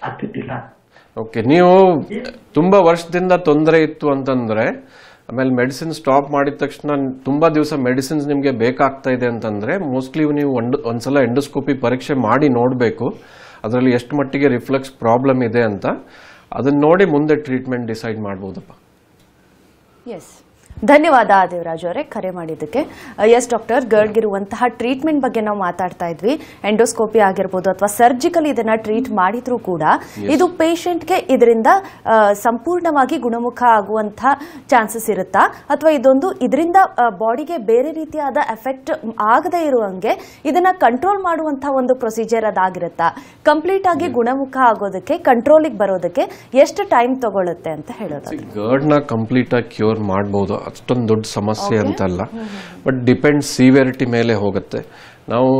ಆಗ್ತಿದ್ದಿಲ್ಲ. ಓಕೆ, ನೀವು ತುಂಬಾ ವರ್ಷದಿಂದ ತೊಂದರೆ ಇತ್ತು ಅಂತಂದ್ರೆ ಆಮೇಲೆ ಮೆಡಿಸಿನ್ ಸ್ಟಾಪ್ ಮಾಡಿದ ತಕ್ಷಣ ತುಂಬಾ ದಿವಸ ಮೆಡಿಸಿನ್ಸ್ ನಿಮಗೆ ಬೇಕಾಗ್ತಾ ಇದೆ ಅಂತಂದ್ರೆ ಮೋಸ್ಟ್ಲಿ ನೀವು ಒಂದ್ಸಲ ಎಂಡೋಸ್ಕೋಪಿ ಪರೀಕ್ಷೆ ಮಾಡಿ ನೋಡಬೇಕು ಅದರಲ್ಲಿ ಎಷ್ಟು ಮಟ್ಟಿಗೆ ರಿಫ್ಲೆಕ್ಸ್ ಪ್ರಾಬ್ಲಮ್ ಇದೆ ಅಂತ. ಅದನ್ನ ನೋಡಿ ಮುಂದೆ ಟ್ರೀಟ್ಮೆಂಟ್ ಡಿಸೈಡ್ ಮಾಡಬಹುದಪ್ಪ. ಎಸ್, ಧನ್ಯವಾದ ದೇವರಾಜ್ ಅವರೇ ಕರೆ ಮಾಡಿದ್ದಕ್ಕೆ. ಎಸ್ ಡಾಕ್ಟರ್, ಗರ್ಡ್ಗಿರುವಂತಹ ಟ್ರೀಟ್ಮೆಂಟ್ ಬಗ್ಗೆ ನಾವು ಮಾತಾಡ್ತಾ ಇದ್ವಿ. ಎಂಡೋಸ್ಕೋಪಿ ಆಗಿರ್ಬೋದು ಅಥವಾ ಸರ್ಜಿಕಲ್ ಇದನ್ನ ಟ್ರೀಟ್ ಮಾಡಿದ್ರೂ ಕೂಡ ಇದು ಪೇಷಂಟ್ಗೆ ಇದರಿಂದ ಸಂಪೂರ್ಣವಾಗಿ ಗುಣಮುಖ ಆಗುವಂತಹ ಚಾನ್ಸಸ್ ಇರುತ್ತಾ ಅಥವಾ ಇದರಿಂದ ಬಾಡಿಗೆ ಬೇರೆ ರೀತಿಯಾದ ಎಫೆಕ್ಟ್ ಆಗದೇ ಇರುವಂಗೆ ಇದನ್ನ ಕಂಟ್ರೋಲ್ ಮಾಡುವಂತಹ ಒಂದು ಪ್ರೊಸೀಜರ್ ಅದಾಗಿರುತ್ತಾ? ಕಂಪ್ಲೀಟ್ ಆಗಿ ಗುಣಮುಖ ಆಗೋದಕ್ಕೆ, ಕಂಟ್ರೋಲಿಗೆ ಬರೋದಕ್ಕೆ ಎಷ್ಟು ಟೈಮ್ ತಗೊಳುತ್ತೆ ಅಂತ ಹೇಳೋದು? ಗರ್ಡ್ನ ಕಂಪ್ಲೀಟ್ ಆಗಿ ಕ್ಯೂರ್ ಮಾಡಬಹುದು, ಅಷ್ಟೊಂದು ದೊಡ್ಡ ಸಮಸ್ಯೆ ಅಂತಲ್ಲ. ಬಟ್ ಡಿಪೆಂಡ್ಸ್ ಸಿವಿಯರಿಟಿ ಮೇಲೆ ಹೋಗುತ್ತೆ. ನಾವು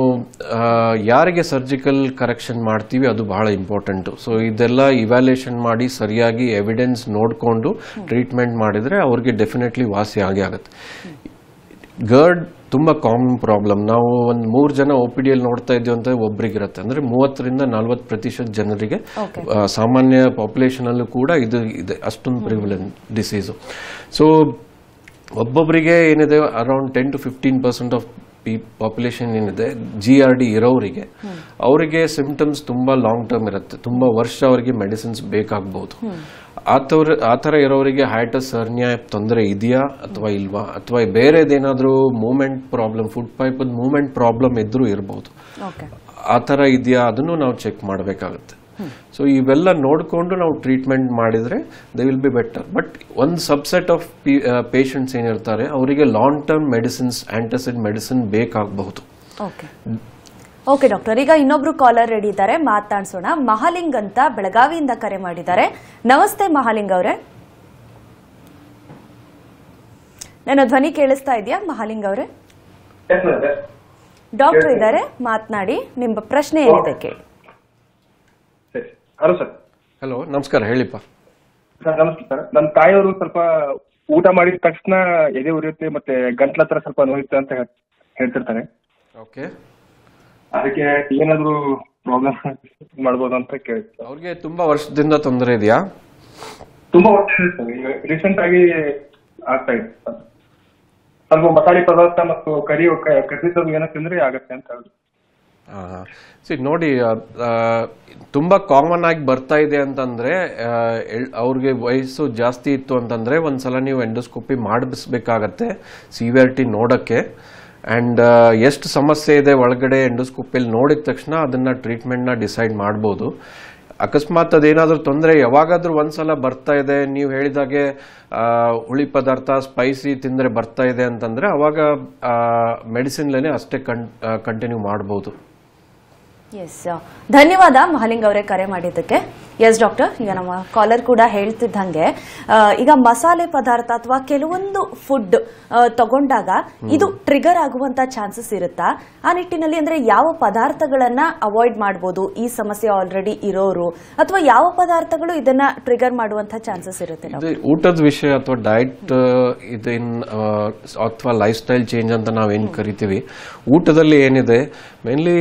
ಯಾರಿಗೆ ಸರ್ಜಿಕಲ್ ಕರೆಕ್ಷನ್ ಮಾಡ್ತೀವಿ ಅದು ಬಹಳ ಇಂಪಾರ್ಟೆಂಟ್. ಸೊ ಇದೆಲ್ಲ ಇವ್ಯಾಲ್ಯೂಯೇಷನ್ ಮಾಡಿ ಸರಿಯಾಗಿ ಎವಿಡೆನ್ಸ್ ನೋಡಿಕೊಂಡು ಟ್ರೀಟ್ಮೆಂಟ್ ಮಾಡಿದ್ರೆ ಅವ್ರಿಗೆ ಡೆಫಿನೆಟ್ಲಿ ವಾಸಿ ಆಗೇ ಆಗುತ್ತೆ. ಗರ್ಡ್ ತುಂಬಾ ಕಾಮನ್ ಪ್ರಾಬ್ಲಮ್. ನಾವು ಒಂದು 3 ಜನ OPD ಅಲ್ಲಿ ನೋಡ್ತಾ ಇದ್ದೀವಿ ಅಂತ ಒಬ್ರಿಗಿರುತ್ತೆ, ಅಂದ್ರೆ 30-40% ಜನರಿಗೆ ಸಾಮಾನ್ಯ ಪಾಪ್ಯುಲೇಷನ್ ಅಲ್ಲೂ ಕೂಡ ಇದು ಇದೆ, ಅಷ್ಟೊಂದು ಪ್ರಿವಿಲೆಂಟ್ ಡಿಸೀಸು. ಸೊ ಒಬ್ಬೊಬ್ಬರಿಗೆ ಏನಿದೆ ಅರೌಂಡ್ 10-15% ಆಫ್ ಪಾಪ್ಯುಲೇಷನ್ ಏನಿದೆ GRD ಇರೋರಿಗೆ, ಅವರಿಗೆ ಸಿಂಪ್ಟಮ್ಸ್ ತುಂಬಾ ಲಾಂಗ್ ಟರ್ಮ್ ಇರುತ್ತೆ, ತುಂಬಾ ವರ್ಷ ಅವರಿಗೆ ಮೆಡಿಸಿನ್ಸ್ ಬೇಕಾಗಬಹುದು. ಆ ಥರ ಇರೋರಿಗೆ ಹೈಟಸ್ ಹರ್ನಿಯಾ ತೊಂದರೆ ಇದೆಯಾ ಅಥವಾ ಇಲ್ವಾ, ಅಥವಾ ಬೇರೆದೇನಾದ್ರೂ movement problem, food pipe movement problem ಇದ್ರೂ ಇರಬಹುದು. ಆ ಥರ ಇದೆಯಾ ಅದನ್ನು ನಾವು ಚೆಕ್ ಮಾಡಬೇಕಾಗುತ್ತೆ. ಸೊ ಇವೆಲ್ಲ ನೋಡಿಕೊಂಡು ನಾವು ಟ್ರೀಟ್ಮೆಂಟ್ ಮಾಡಿದ್ರೆ they will be better. But ಒಂದು ಸಬ್ಸೆಟ್ ಆಫ್ ಪೇಷಂಟ್ಸ್ ಏನಿರ್ತಾರೆ ಅವರಿಗೆ long term medicines, antacid medicine ಬೇಕಾಗಬಹುದು. ಓಕೆ ಡಾಕ್ಟರ್, ಈಗ ಇನ್ನೊಬ್ರು ಕಾಲರ್ ರೆಡಿ ಇದ್ದಾರೆ, ಮಾತಾಡ್ಸೋಣ. ಮಹಾಲಿಂಗ್ ಅಂತ ಬೆಳಗಾವಿಯಿಂದ ಕರೆ ಮಾಡಿದ್ದಾರೆ. ನಮಸ್ತೆ ಮಹಾಲಿಂಗ್ ಅವರೇ. ನನ್ನ ಧ್ವನಿ ಕೇಳಿಸ್ತಾ ಇದೆಯಾ ಮಹಾಲಿಂಗ್ ಅವರೇ? ಡಾಕ್ಟರ್ ಇದ್ದಾರೆ, ಮಾತನಾಡಿ. ನಿಮ್ಮ ಪ್ರಶ್ನೆ ಏನಿದೆ ಕೇಳಿ. Hello sir. ಹಲೋ, ನಮಸ್ಕಾರ, ಹೇಳಿಪ್ಪ. ಸರ್ ನಮಸ್ತೆ ಸರ್. ನಮ್ಮ ತಾಯಿಯವರು ಸ್ವಲ್ಪ ಊಟ ಮಾಡಿದ ತಕ್ಷಣ ಎದೆ ಉರಿಯುತ್ತೆ ಮತ್ತೆ ಗಂಟ್ಲ ಹತ್ರ ಸ್ವಲ್ಪ ನೋಯುತ್ತೆ ಅಂತ ಹೇಳ್ತಿರ್ತಾರೆ. ಓಕೆ, ಅದಕ್ಕೆ ಏನಾದ್ರು ಪ್ರಾಬ್ಲಮ್ ಮಾಡ್ಬೋದು ಅಂತ ಕೇಳಿತ್ತು. ಅವ್ರಿಗೆ ತುಂಬಾ ವರ್ಷದಿಂದ ತೊಂದರೆ ಇದೆಯಾ? ತುಂಬಾ ವರ್ಷ ಇದೆ ಸರ್, ಈಗ ರೀಸೆಂಟ್ ಆಗಿ ಆಗ್ತಾ ಇದೆ. ಸ್ವಲ್ಪ ಮಸಾಲೆ ಪದಾರ್ಥ ಮತ್ತು ಕರಿತದ್ದು ಏನೋ ತಿಂದ್ರೆ ಆಗತ್ತೆ ಅಂತ ಹೇಳಿ. ನೋಡಿ, ತುಂಬಾ ಕಾಮನ್ ಆಗಿ ಬರ್ತಾ ಇದೆ ಅಂತಂದ್ರೆ ಅವ್ರಿಗೆ ವಯಸ್ಸು ಜಾಸ್ತಿ ಇತ್ತು ಅಂತಂದ್ರೆ ಒಂದ್ಸಲ ನೀವು ಎಂಡೋಸ್ಕೋಪಿ ಮಾಡಿಸ್ಬೇಕಾಗತ್ತೆ ಸಿವಿಯರಿಟಿ ನೋಡಕ್ಕೆ. ಅಂಡ್ ಎಷ್ಟು ಸಮಸ್ಯೆ ಇದೆ ಒಳಗಡೆ ಎಂಡೋಸ್ಕೋಪಿಯಲ್ಲಿ ನೋಡಿದ ತಕ್ಷಣ ಅದನ್ನ ಟ್ರೀಟ್ಮೆಂಟ್ನ ಡಿಸೈಡ್ ಮಾಡ್ಬೋದು. ಅಕಸ್ಮಾತ್ ಅದೇನಾದ್ರೂ ತೊಂದರೆ ಯಾವಾಗಾದ್ರೂ ಒಂದ್ಸಲ ಬರ್ತಾ ಇದೆ, ನೀವು ಹೇಳಿದಾಗೆ ಹುಳಿ ಪದಾರ್ಥ ಸ್ಪೈಸಿ ತಿಂದ್ರೆ ಬರ್ತಾ ಇದೆ ಅಂತಂದ್ರೆ ಅವಾಗ ಮೆಡಿಸಿನ್ಲೇನೆ ಅಷ್ಟೇ ಕಂಟಿನ್ಯೂ ಮಾಡಬಹುದು. ಎಸ್, ಧನ್ಯವಾದ ಮಹಾಲಿಂಗ್ ಅವರೇ ಕರೆ ಮಾಡಿದ್ದಕ್ಕೆ. ಎಸ್ ಡಾಕ್ಟರ್, ಈಗ ನಮ್ಮ ಕಾಲರ್ ಕೂಡ ಹೇಳ್ತಿದ್ದಂಗೆ ಈಗ ಮಸಾಲೆ ಪದಾರ್ಥ ಅಥವಾ ಕೆಲವೊಂದು ಫುಡ್ ತಗೊಂಡಾಗ ಇದು ಟ್ರಿಗರ್ ಆಗುವಂತ ಚಾನ್ಸಸ್ ಇರುತ್ತಾ? ಆ ನಿಟ್ಟಿನಲ್ಲಿ ಅಂದ್ರೆ ಯಾವ ಪದಾರ್ಥಗಳನ್ನ ಅವಾಯ್ಡ್ ಮಾಡಬಹುದು ಈ ಸಮಸ್ಯೆ ಆಲ್ರೆಡಿ ಇರೋರು, ಅಥವಾ ಯಾವ ಪದಾರ್ಥಗಳು ಇದನ್ನ ಟ್ರಿಗರ್ ಮಾಡುವಂತ ಚಾನ್ಸಸ್ ಇರುತ್ತೆ? ಊಟದ ವಿಷಯ ಅಥವಾ ಡಯಟ್ ಅಥವಾ ಲೈಫ್ ಸ್ಟೈಲ್ ಚೇಂಜ್ ಅಂತ ನಾವೇನ್ ಕರಿತೀವಿ, ಊಟದಲ್ಲಿ ಏನಿದೆ ಮೇನ್ಲಿ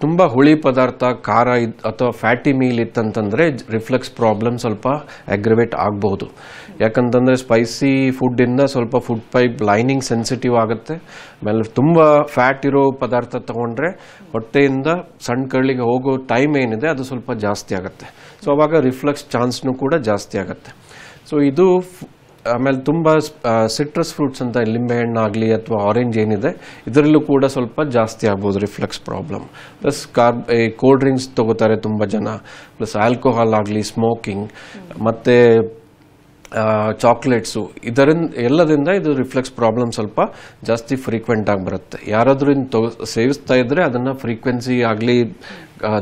ತುಂಬ ಹುಳಿ ಪದಾರ್ಥ, ಖಾರ ಅಥವಾ ಫ್ಯಾಟಿ ಮೀಲ್ ಇತ್ತಂತಂದ್ರೆ ರಿಫ್ಲೆಕ್ಸ್ ಪ್ರಾಬ್ಲಮ್ ಸ್ವಲ್ಪ ಅಗ್ರಿವೇಟ್ ಆಗಬಹುದು. ಯಾಕಂತಂದ್ರೆ ಸ್ಪೈಸಿ ಫುಡ್ ಇಂದ ಸ್ವಲ್ಪ ಫುಡ್ ಪೈಪ್ ಲೈನಿಂಗ್ ಸೆನ್ಸಿಟಿವ್ ಆಗುತ್ತೆ. ಆಮೇಲೆ ತುಂಬ ಫ್ಯಾಟ್ ಇರೋ ಪದಾರ್ಥ ತಗೊಂಡ್ರೆ ಹೊಟ್ಟೆಯಿಂದ ಸಣ್ಣ ಕರಳಿಗೆ ಹೋಗೋ ಟೈಮ್ ಏನಿದೆ ಅದು ಸ್ವಲ್ಪ ಜಾಸ್ತಿ ಆಗುತ್ತೆ. ಸೊ ಅವಾಗ ರಿಫ್ಲೆಕ್ಸ್ ಚಾನ್ಸ್ನು ಕೂಡ ಜಾಸ್ತಿ ಆಗುತ್ತೆ. ಸೊ ಇದು ಆಮೇಲೆ ತುಂಬ ಸಿಟ್ರಸ್ ಫ್ರೂಟ್ಸ್ ಅಂತ ಲಿಂಬೆಹಣ್ಣು ಆಗಲಿ ಅಥವಾ ಆರೆಂಜ್ ಏನಿದೆ ಇದರಲ್ಲೂ ಕೂಡ ಸ್ವಲ್ಪ ಜಾಸ್ತಿ ಆಗ್ಬೋದು reflex problem. Plus cold drinks ತಗೋತಾರೆ ತುಂಬ ಜನ, ಪ್ಲಸ್ ಆಲ್ಕೋಹಾಲ್ ಆಗಲಿ, ಸ್ಮೋಕಿಂಗ್ ಮತ್ತು ಚಾಕ್ಲೇಟ್ಸು, ಎಲ್ಲದಿಂದ ಇದು ರಿಫ್ಲೆಕ್ಸ್ ಪ್ರಾಬ್ಲಮ್ ಸ್ವಲ್ಪ ಜಾಸ್ತಿ ಫ್ರೀಕ್ವೆಂಟ್ ಆಗಿ ಬರುತ್ತೆ. ಯಾರಾದರೂ ಸೇವಿಸ್ತಾ ಇದ್ರೆ ಅದನ್ನು ಫ್ರೀಕ್ವೆನ್ಸಿ ಆಗಲಿ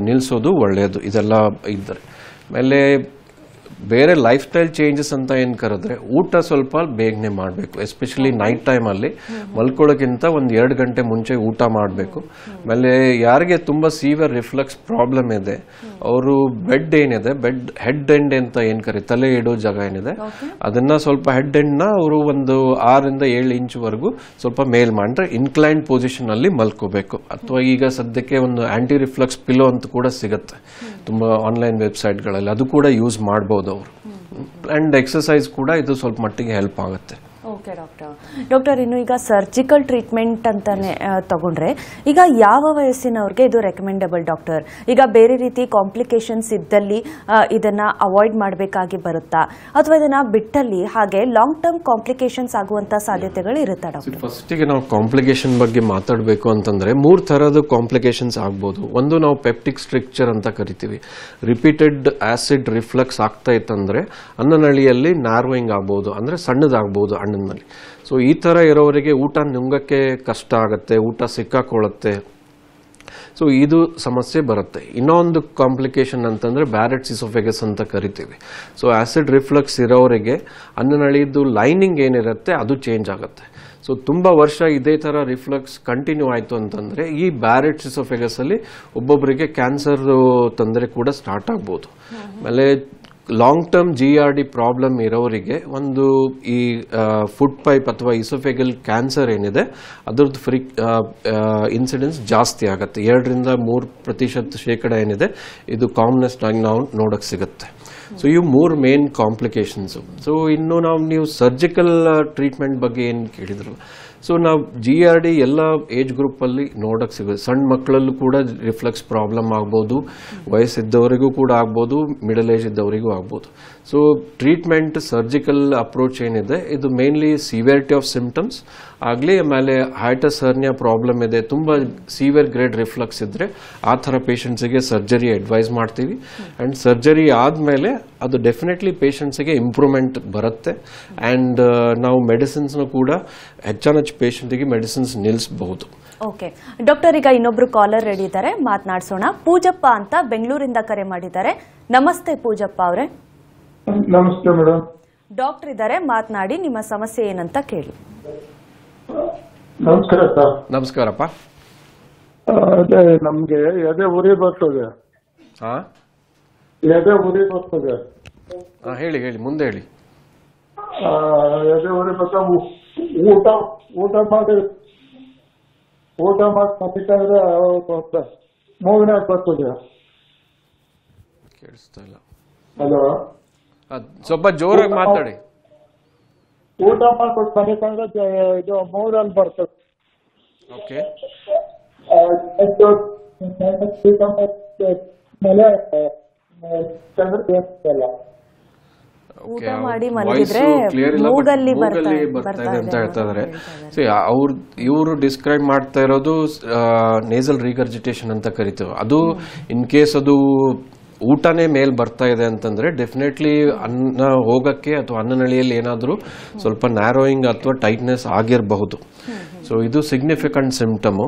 ನಿಲ್ಲಿಸೋದು ಒಳ್ಳೆಯದು ಇದೆಲ್ಲ ಇದ್ದರೆ. ಆಮೇಲೆ ಬೇರೆ ಲೈಫ್ ಸ್ಟೈಲ್ ಚೇಂಜಸ್ ಅಂತ ಏನು ಕರೆದ್ರೆ ಊಟ ಸ್ವಲ್ಪ ಬೇಗನೆ ಮಾಡಬೇಕು. ಎಸ್ಪೆಷಲಿ ನೈಟ್ ಟೈಮಲ್ಲಿ ಮಲ್ಕೊಳ್ಳೋಕ್ಕಿಂತ 1-2 ಗಂಟೆ ಮುಂಚೆ ಊಟ ಮಾಡಬೇಕು. ಆಮೇಲೆ ಯಾರಿಗೆ ತುಂಬ ಸೀವಿಯರ್ ರಿಫ್ಲೆಕ್ಸ್ ಪ್ರಾಬ್ಲಮ್ ಇದೆ ಅವರು ಬೆಡ್ ಏನಿದೆ, ಹೆಡ್ ಎಂಡ್ ಅಂತ ಏನು ತಲೆ ಇಡೋ ಜಾಗ ಏನಿದೆ ಅದನ್ನ ಸ್ವಲ್ಪ ಹೆಡ್ ಎಂಡ್ನ ಅವರು 6-7 ಇಂಚ್ವರೆಗೂ ಸ್ವಲ್ಪ ಮೇಲ್ ಮಾಡಿದ್ರೆ ಇನ್ಕ್ಲೈನ್ ಪೊಸಿಷನ್ ಅಲ್ಲಿ ಮಲ್ಕೋಬೇಕು. ಅಥವಾ ಈಗ ಸದ್ಯಕ್ಕೆ ಒಂದು ಆಂಟಿ ರಿಫ್ಲೆಕ್ಸ್ ಪಿಲೋ ಅಂತ ಕೂಡ ಸಿಗುತ್ತೆ ತುಂಬಾ ಆನ್ಲೈನ್ ವೆಬ್ಸೈಟ್ಗಳಲ್ಲಿ, ಅದು ಕೂಡ ಯೂಸ್ ಮಾಡಬಹುದು ಅವರು. ಅಂಡ್ ಎಕ್ಸರ್ಸೈಸ್ ಕೂಡ ಇದು ಸ್ವಲ್ಪ ಮಟ್ಟಿಗೆ ಹೆಲ್ಪ್ ಆಗುತ್ತೆ. ಓಕೆ ಡಾಕ್ಟರ್, ಇನ್ನು ಈಗ ಸರ್ಜಿಕಲ್ ಟ್ರೀಟ್ಮೆಂಟ್ ಅಂತಾನೆ ತಗೊಂಡ್ರೆ ಈಗ ಯಾವ ವಯಸ್ಸಿನವ್ರಿಗೆ ಇದು ರೆಕಮೆಂಡಬಲ್ ಡಾಕ್ಟರ್? ಈಗ ಬೇರೆ ರೀತಿ ಕಾಂಪ್ಲಿಕೇಶನ್ಸ್ ಇದ್ದಲ್ಲಿ ಇದನ್ನ ಅವಾಯ್ಡ್ ಮಾಡಬೇಕಾಗಿ ಬರುತ್ತಾ, ಅಥವಾ ಇದನ್ನ ಬಿಟ್ಟಲ್ಲಿ ಹಾಗೆ ಲಾಂಗ್ ಟರ್ಮ್ ಕಾಂಪ್ಲಿಕೇಶನ್ಸ್ ಆಗುವಂತ ಸಾಧ್ಯತೆಗಳು ಇರುತ್ತಾ ಡಾಕ್ಟರ್? ಫಸ್ಟಿಗೆ ನಾವು ಕಾಂಪ್ಲಿಕೇಶನ್ ಬಗ್ಗೆ ಮಾತಾಡಬೇಕು ಅಂತಂದ್ರೆ 3 ತರದ ಕಾಂಪ್ಲಿಕೇಶನ್ಸ್ ಆಗ್ಬೋದು. ಒಂದು ನಾವು ಪೆಪ್ಟಿಕ್ ಸ್ಟ್ರಿಕ್ಚರ್ ಅಂತ ಕರಿತೀವಿ. ರಿಪೀಟೆಡ್ ಆಸಿಡ್ ರಿಫ್ಲೆಕ್ಸ್ ಆಗ್ತಾ ಇತ್ತಂದ್ರೆ ಅನ್ನನಳಿಯಲ್ಲಿ ನಾರ್ವಿಂಗ್ ಆಗ್ಬೋದು, ಅಂದ್ರೆ ಸಣ್ಣದಾಗಬಹುದು ಅನ್ನದಲ್ಲಿ. ಸೊ ಈ ತರ ಇರೋವರಿಗೆ ಊಟ ನುಂಗಕ್ಕೆ ಕಷ್ಟ ಆಗುತ್ತೆ, ಊಟ ಸಿಕ್ಕಾಕೊಳ್ಳುತ್ತೆ. ಸೊ ಇದು ಸಮಸ್ಯೆ ಬರುತ್ತೆ. ಇನ್ನೊಂದು ಕಾಂಪ್ಲಿಕೇಶನ್ ಅಂತಂದ್ರೆ ಬ್ಯಾರೆಟ್ಸ್ ಇಸೋಫೆಗಸ್ ಅಂತ ಕರಿತೀವಿ. ಸೊ ಆಸಿಡ್ ರಿಫ್ಲೆಕ್ಸ್ ಇರೋವರಿಗೆ ಅನ್ನನಳಿದು ಲೈನಿಂಗ್ ಏನಿರುತ್ತೆ ಅದು ಚೇಂಜ್ ಆಗುತ್ತೆ. ಸೊ ತುಂಬಾ ವರ್ಷ ಇದೇ ತರ ರಿಫ್ಲೆಕ್ಸ್ ಕಂಟಿನ್ಯೂ ಆಯ್ತು ಅಂತಂದ್ರೆ ಈ ಬ್ಯಾರೆಟ್ಸ್ ಇಸೋಫೆಗಸ್ ಅಲ್ಲಿ ಒಬ್ಬೊಬ್ಬರಿಗೆ ಕ್ಯಾನ್ಸರ್ ತೊಂದರೆ ಕೂಡ ಸ್ಟಾರ್ಟ್ ಆಗ್ಬೋದು. ಆಮೇಲೆ ಲಾಂಗ್ ಟರ್ಮ್ GERD ಪ್ರಾಬ್ಲಮ್ ಇರೋರಿಗೆ ಒಂದು ಈ ಫುಡ್ ಪೈಪ್ ಅಥವಾ ಇಸೋಫೆಗಲ್ ಕ್ಯಾನ್ಸರ್ ಏನಿದೆ ಅದರದ್ದು ಇನ್ಸಿಡೆನ್ಸ್ ಜಾಸ್ತಿ ಆಗುತ್ತೆ. 2-3% ಏನಿದೆ ಇದು ಕಾಮನೆಸ್ಟ್ ಆಗಿ ನಾವು ನೋಡಕ್ ಸಿಗುತ್ತೆ. ಸೊ ಇವು 3 ಮೇನ್ ಕಾಂಪ್ಲಿಕೇಶನ್ಸ್. ಸೊ ಇನ್ನು ನೀವು ಸರ್ಜಿಕಲ್ ಟ್ರೀಟ್ಮೆಂಟ್ ಬಗ್ಗೆ ಏನು ಕೇಳಿದ್ರಲ್ಲ, ಸೊ ನಾವು GERD ಎಲ್ಲ ಏಜ್ ಗ್ರೂಪ್ ಅಲ್ಲಿ ನೋಡಕ್ ಸಿಗುತ್ತೆ. ಸಣ್ಣ ಮಕ್ಕಳಲ್ಲೂ ಕೂಡ ರಿಫ್ಲೆಕ್ಸ್ ಪ್ರಾಬ್ಲಮ್ ಆಗ್ಬೋದು, ವಯಸ್ಸಿದ್ದವರಿಗೂ ಕೂಡ ಆಗ್ಬೋದು, ಮಿಡಲ್ ಏಜ್ ಇದ್ದವರಿಗೂ ಆಗ್ಬೋದು. ಸೊ ಟ್ರೀಟ್ಮೆಂಟ್ ಸರ್ಜಿಕಲ್ ಅಪ್ರೋಚ್ ಏನಿದೆ ಇದು ಮೇನ್ಲಿ ಸಿವಿಯರಿಟಿ ಆಫ್ ಸಿಂಪ್ಟಮ್ಸ್ ಆಗಲಿ, ಆಮೇಲೆ ಹೈಟಸ್ ಹರ್ನಿಯಾ ಪ್ರಾಬ್ಲಮ್ ಇದೆ, ತುಂಬಾ ಸಿವಿಯರ್ ಗ್ರೇಡ್ ರಿಫ್ಲೆಕ್ಸ್ ಇದ್ರೆ ಆ ಥರ ಪೇಷಂಟ್ಸಿಗೆ ಸರ್ಜರಿ ಅಡ್ವೈಸ್ ಮಾಡ್ತೀವಿ. ಅಂಡ್ ಸರ್ಜರಿ ಆದಮೇಲೆ ಅದು ಡೆಫಿನೆಟ್ಲಿ ಪೇಷಂಟ್ಸ್ಗೆ ಇಂಪ್ರೂವ್ಮೆಂಟ್ ಬರುತ್ತೆ. ಅಂಡ್ ನಾವು ಮೆಡಿಸಿನ್ಸ್ನ ಕೂಡ ಹೆಚ್ಚಾನ ಪೇಷಂಟ್ಗೆ ಮೆಡಿಸಿನ್ಸ್ ನಿಲ್ಲಿಸಬಹುದು. ಓಕೆ ಡಾಕ್ಟರ್, ಈಗ ಇನ್ನೊಬ್ರು ಕಾಲರ್ ರೆಡಿ ಇದ್ದಾರೆ, ಮಾತನಾಡಿಸೋಣ. ಪೂಜಪ್ಪ ಅಂತ ಬೆಂಗಳೂರಿಂದ ಕರೆ ಮಾಡಿದ್ದಾರೆ. ನಮಸ್ತೆ ಪೂಜಪ್ಪ ಅವರೇ. ನಮಸ್ತೆ ಮೇಡಮ್. ಡಾಕ್ಟರ್ ಇದ್ದಾರೆ, ಮಾತನಾಡಿ, ನಿಮ್ಮ ಸಮಸ್ಯೆ ಏನಂತ ಕೇಳಿ. ನಮಸ್ಕಾರ ಸರ್. ನಮಸ್ಕಾರಪ್ಪ. ಅದೇ ನಮ್ಗೆ ಎದೆ ಉರಿ ಬರ್ತದೆ. ಎದೆ ಉರಿ ಬರ್ತದೆ. ಹೇಳಿ ಮುಂದೆ ಹೇಳಿ. ಎದೆ ಉರಿ ಬರ್ತದೆ. ಊಟ ಮಾಡಿ ಮತ್ತಿದ್ರೆ ಮೂಗಿನ ಬರ್ತದೆ. ಕೇಳಿಸ್ತಾ ಇಲ್ಲ. ಹಲೋ, ಸ್ವಲ್ಪ ಜೋರಾಗಿ ಮಾತಾಡಿ. ಊಟ ಮಾಡ್ಕೊಂಡು ಮನಿಕಂದ್ರೆ ಇದು ಮೂರಲ್ಲಿ ಬರ್ತದೆ. ಓಕೆ. ಊಟ ಮಾಡಿ ಮಲಗಿದ್ರೆ ಮೂಗಲ್ಲಿ ಬರ್ತಾ ಇದೆ ಅಂತ ಹೇಳ್ತಾ ಇದಾರೆ. ಇವರು ಡಿಸ್ಕ್ರೈಬ್ ಮಾಡ್ತಾ ಇರೋದು ನೇಸಲ್ ರಿಗರ್ಜಿಟೇಷನ್ ಅಂತ ಕರಿತೀವಿ. ಅದು ಇನ್ ಕೇಸ್ ಅದು ಊಟನೇ ಮೇಲ್ ಬರ್ತಾ ಇದೆ ಅಂತಂದ್ರೆ ಡೆಫಿನೆಟ್ಲಿ ಅನ್ನ ಹೋಗಕ್ಕೆ ಅಥವಾ ಅನ್ನನಳಿಯಲ್ಲಿ ಏನಾದರೂ ಸ್ವಲ್ಪ ನ್ಯಾರೋಯಿಂಗ್ ಅಥವಾ ಟೈಟ್ನೆಸ್ ಆಗಿರಬಹುದು. ಸೊ ಇದು ಸಿಗ್ನಿಫಿಕೆಂಟ್ ಸಿಂಪ್ಟಮು.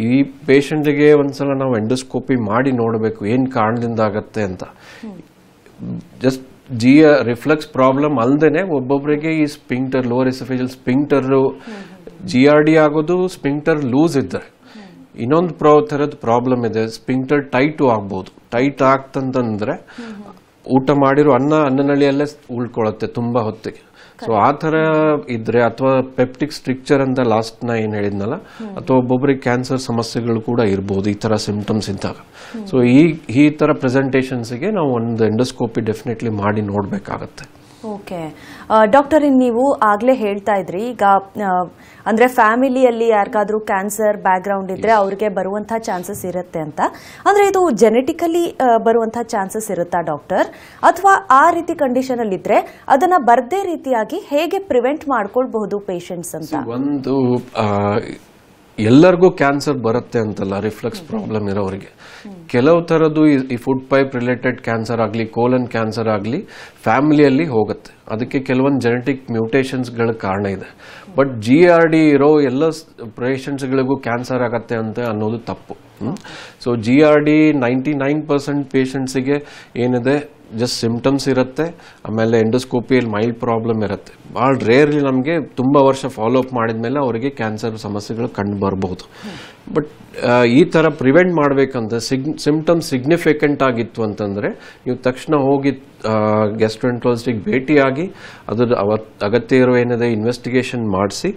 ಈ ಪೇಷಂಟ್ಗೆ ಒಂದ್ಸಲ ನಾವು ಎಂಡೋಸ್ಕೋಪಿ ಮಾಡಿ ನೋಡಬೇಕು ಏನು ಕಾರಣದಿಂದ ಆಗತ್ತೆ ಅಂತ. ಜಸ್ಟ್ ರಿಫ್ಲೆಕ್ಸ್ ಪ್ರಾಬ್ಲಮ್ ಅಲ್ಲದೆ ಒಬ್ಬೊಬ್ಬರಿಗೆ ಈ ಸ್ಪಿಂಕ್ಟರ್, ಲೋವರ್ ಎಸೋಫೇಜಿಯಲ್ ಸ್ಪಿಂಕ್ಟರ್ GRD ಆಗೋದು ಸ್ಪಿಂಕ್ಟರ್ ಲೂಸ್ ಇದ್ದರೆ. ಇನ್ನೊಂದು ಥರದ ಪ್ರಾಬ್ಲಮ್ ಇದೆ, ಸ್ಪಿಂಕ್ಟರ್ ಟೈಟು ಆಗ್ಬೋದು. ಟೈಟ್ ಆಗ್ತಂತಂದ್ರೆ ಊಟ ಮಾಡಿರೋ ಅನ್ನನಳಿಯಲ್ಲೇ ಉಳ್ಕೊಳ್ಳುತ್ತೆ ತುಂಬಾ ಹೊತ್ತಿಗೆ. ಸೊ ಆ ಥರ ಇದ್ರೆ, ಅಥವಾ ಪೆಪ್ಟಿಕ್ ಸ್ಟ್ರಿಕ್ಚರ್ ಅಂತ ಲಾಸ್ಟ್ ನಾ ಏನು ಹೇಳಿದ್ನಲ್ಲ, ಅಥವಾ ಒಬ್ಬೊಬ್ಬರಿಗೆ ಕ್ಯಾನ್ಸರ್ ಸಮಸ್ಯೆಗಳು ಕೂಡ ಇರ್ಬೋದು ಈ ಥರ ಸಿಂಪ್ಟಮ್ಸ್ ಇದ್ದಾಗ. ಸೊ ಈ ಥರ ಪ್ರೆಸೆಂಟೇಷನ್ಸ್ಗೆ ನಾವು ಒಂದು ಎಂಡೋಸ್ಕೋಪಿ ಡೆಫಿನೆಟ್ಲಿ ಮಾಡಿ ನೋಡಬೇಕಾಗತ್ತೆ. ಓಕೆ ಡಾಕ್ಟರ್, ನೀವು ಆಗ್ಲೇ ಹೇಳ್ತಾ ಇದ್ರಿ ಈಗ ಅಂದ್ರೆ ಫ್ಯಾಮಿಲಿಯಲ್ಲಿ ಯಾರಿಗಾದ್ರೂ ಕ್ಯಾನ್ಸರ್ ಬ್ಯಾಕ್ ಗ್ರೌಂಡ್ ಇದ್ರೆ ಅವ್ರಿಗೆ ಬರುವಂತಹ ಚಾನ್ಸಸ್ ಇರುತ್ತೆ ಅಂತ. ಅಂದ್ರೆ ಇದು ಜೆನೆಟಿಕಲಿ ಬರುವಂತಹ ಚಾನ್ಸಸ್ ಇರುತ್ತಾ ಡಾಕ್ಟರ್, ಅಥವಾ ಆ ರೀತಿ ಕಂಡೀಷನ್ ಅಲ್ಲಿ ಇದ್ರೆ ಅದನ್ನ ಬರ್ದೇ ರೀತಿಯಾಗಿ ಹೇಗೆ ಪ್ರಿವೆಂಟ್ ಮಾಡ್ಕೊಳ್ಬಹುದು ಪೇಷಂಟ್ಸ್ ಅಂತ? ಒಂದು ಎಲ್ಲರಿಗೂ ಕ್ಯಾನ್ಸರ್ ಬರುತ್ತೆ ಅಂತಲ್ಲ, ರಿಫ್ಲೆಕ್ಸ್ ಪ್ರಾಬ್ಲಮ್ ಇರೋರಿಗೆ. ಕೆಲವು ಥರದ್ದು ಈ ಫುಡ್ ಪೈಪ್ ರಿಲೇಟೆಡ್ ಕ್ಯಾನ್ಸರ್ ಆಗಲಿ, ಕೋಲನ್ ಕ್ಯಾನ್ಸರ್ ಆಗಲಿ ಫ್ಯಾಮಿಲಿಯಲ್ಲಿ ಹೋಗುತ್ತೆ. ಅದಕ್ಕೆ ಕೆಲವೊಂದು ಜೆನೆಟಿಕ್ ಮ್ಯೂಟೇಷನ್ಸ್ಗಳ ಕಾರಣ ಇದೆ. ಬಟ್ GRD ಇರೋ ಎಲ್ಲ ಪೇಷಂಟ್ಸ್ಗಳಿಗೂ ಕ್ಯಾನ್ಸರ್ ಆಗತ್ತೆ ಅಂತ ಅನ್ನೋದು ತಪ್ಪು. ಸೊ GRD 99% ಪೇಷಂಟ್ಸಿಗೆ ಏನಿದೆ ಜಸ್ಟ್ ಸಿಂಪ್ಟಮ್ಸ್ ಇರುತ್ತೆ, ಆಮೇಲೆ ಎಂಡೋಸ್ಕೋಪಿಯಲ್ಲಿ ಮೈಲ್ಡ್ ಪ್ರಾಬ್ಲಮ್ ಇರುತ್ತೆ. ಭಾಳ ರೇರ್ಲಿ ನಮಗೆ ತುಂಬ ವರ್ಷ ಫಾಲೋ ಅಪ್ ಮಾಡಿದ್ಮೇಲೆ ಅವರಿಗೆ ಕ್ಯಾನ್ಸರ್ ಸಮಸ್ಯೆಗಳು ಕಂಡು ಬರಬಹುದು. ಬಟ್ ಈ ಥರ ಪ್ರಿವೆಂಟ್ ಮಾಡಬೇಕಂತ ಸಿಂಪ್ಟಮ್ಸ್ ಸಿಗ್ನಿಫಿಕೆಂಟ್ ಆಗಿತ್ತು ಅಂತಂದರೆ ನೀವು ತಕ್ಷಣ ಹೋಗಿ ಗ್ಯಾಸ್ಟ್ರೋಎಂಟ್ರಾಲಜಿಸ್ಟಿಗೆ ಭೇಟಿಯಾಗಿ ಅದ್ರ ಅಗತ್ಯ ಇರೋ ಏನಿದೆ ಇನ್ವೆಸ್ಟಿಗೇಷನ್ ಮಾಡಿಸಿ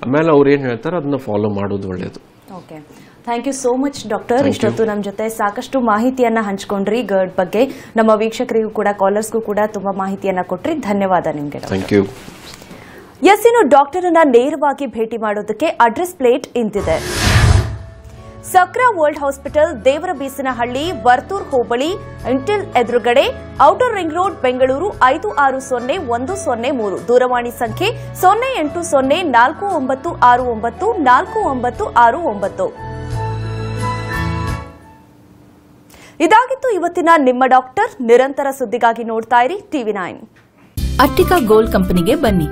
ಆಮೇಲೆ ಅವ್ರು ಏನು ಹೇಳ್ತಾರೆ ಅದನ್ನ ಫಾಲೋ ಮಾಡೋದು ಒಳ್ಳೆಯದು. Okay, thank you so much doctor. ಇಷ್ಟೊತ್ತು ನಮ್ಮ ಜೊತೆ ಸಾಕಷ್ಟು ಮಾಹಿತಿಯನ್ನ ಹಂಚ್ಕೊಂಡ್ರಿ ಗರ್ಡ್ ಬಗ್ಗೆ. ನಮ್ಮ ವೀಕ್ಷಕರಿಗೂ ಕೂಡ, ಕಾಲರ್ಸ್ಗೂ ಕೂಡ ತುಂಬಾ ಮಾಹಿತಿಯನ್ನ ಕೊಟ್ರಿ. ಧನ್ಯವಾದ ನಿಮಗೆ. Thank you. ಎಸ್, ಇನ್ನು ಡಾಕ್ಟರ್ ಅನ್ನ ನೇರವಾಗಿ ಭೇಟಿ ಮಾಡೋದಕ್ಕೆ ಅಡ್ರೆಸ್ ಪ್ಲೇಟ್ ಇಂತಿದೆ. Sakra world hospital, Devarabisanahalli, Varthur hobli, Intel ಎದುರುಗಡೆ, ಔಟರ್ ರಿಂಗ್ ರೋಡ್, ಬೆಂಗಳೂರು 560103. ದೂರವಾಣಿ ಸಂಖ್ಯೆ 0804969469. ಇದಾಗಿತ್ತು ಇವತ್ತಿನ ನಿಮ್ಮ ಡಾಕ್ಟರ್. ನಿರಂತರ ಸುದ್ದಿಗಾಗಿ ನೋಡ್ತಾ ಇರಿ TV9. ಅಟ್ಟಿಕಾ ಗೋಲ್ಡ್ ಕಂಪನಿಗೆ ಬನ್ನಿ.